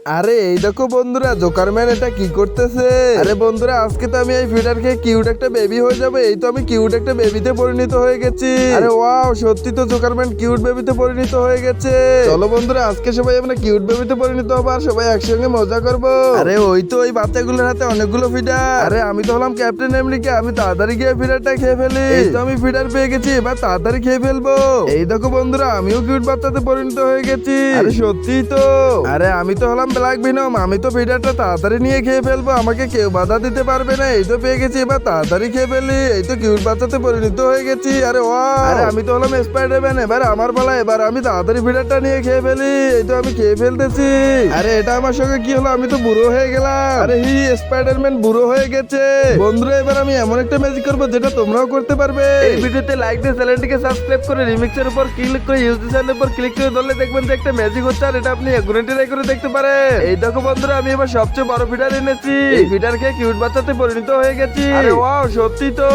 আরে এই দেখো বন্ধুরা, জোকারম্যান এটা কি করতেছে? আরে বন্ধুরা, আজকে তো আমি এই ফিডার খেয়ে কিউট একটা বেবি হয়ে যাবে। এই তো আমি কিউট একটা বেবিতে পরিণত হয়ে গেছি। আরে ওয়াও, সত্যি তো জোকারম্যান কিউট বেবিতে পরিণত হয়ে গেছে। চলো বন্ধুরা, আজকে সবাই আমরা কিউট বেবিতে পরিণত হবো আর সবাই একসঙ্গে মজা করবো। আরে ওই তো ওই বাচ্চাগুলোর হাতে অনেকগুলো ফিডার। আরে আমি তো হলাম ক্যাপ্টেন আমেরিকা, আমি তাড়াতাড়ি গিয়ে ফিডারটা খেয়ে ফেলি। এই তো আমি ফিডার পেয়ে গেছি, এবার তাড়াতাড়ি খেয়ে ফেলবো। এই দেখো বন্ধুরা, আমিও কিউট বাচ্চাতে পরিণত হয়ে গেছি। আরে সত্যি তো। আরে আমি তো হলাম ব্ল্যাক ভিনম, আমি তো ফিডারটা তাড়াতাড়ি নিয়ে খেয়ে ফেলবো, আমাকে কেউ বাধা দিতে পারবে না। এই তো পেয়ে গেছি, এবার তাড়াতাড়ি খেয়ে ফেলি। এই তো কিউট বাচ্চাতে পরিণত হয়ে গেছি। আরে ওয়াও, আরে আমি তো হলাম স্পাইডারম্যান, এবার আমার পালা, এবার আমি তাড়াতাড়ি ফিডারটা নিয়ে খেয়ে ফেলি। এই তো আমি খেয়ে ফেলতেছি। আরে এটা আমার সঙ্গে কি হলো? আমি তো বুড়ো হয়ে গেলাম। আরে স্পাইডারম্যান বুড়ো হয়ে গেছে। বন্ধুরা, এবার আমি এমন একটা ম্যাজিক করবো যেটা তোমরাও করতে পারবে। এই ভিডিওতে লাইক দিয়ে চ্যানেলটিকে সাবস্ক্রাইব করে রিমিক্সের উপর ক্লিক করে ইউজ চ্যানেলের উপর ক্লিক করে ধরলে দেখবেন যে একটা ম্যাজিক হচ্ছে, আর এটা আপনি এখনই ট্রাই করে দেখতে পারেন। এই দেখো বন্ধুরা, আমি এবার সবচেয়ে বড় ফিডার এনেছি। এই ফিডার খেয়ে কিউট বাচ্চাতে পরিণত হয়ে গেছি। আরে ওয়াও, সত্যি তো।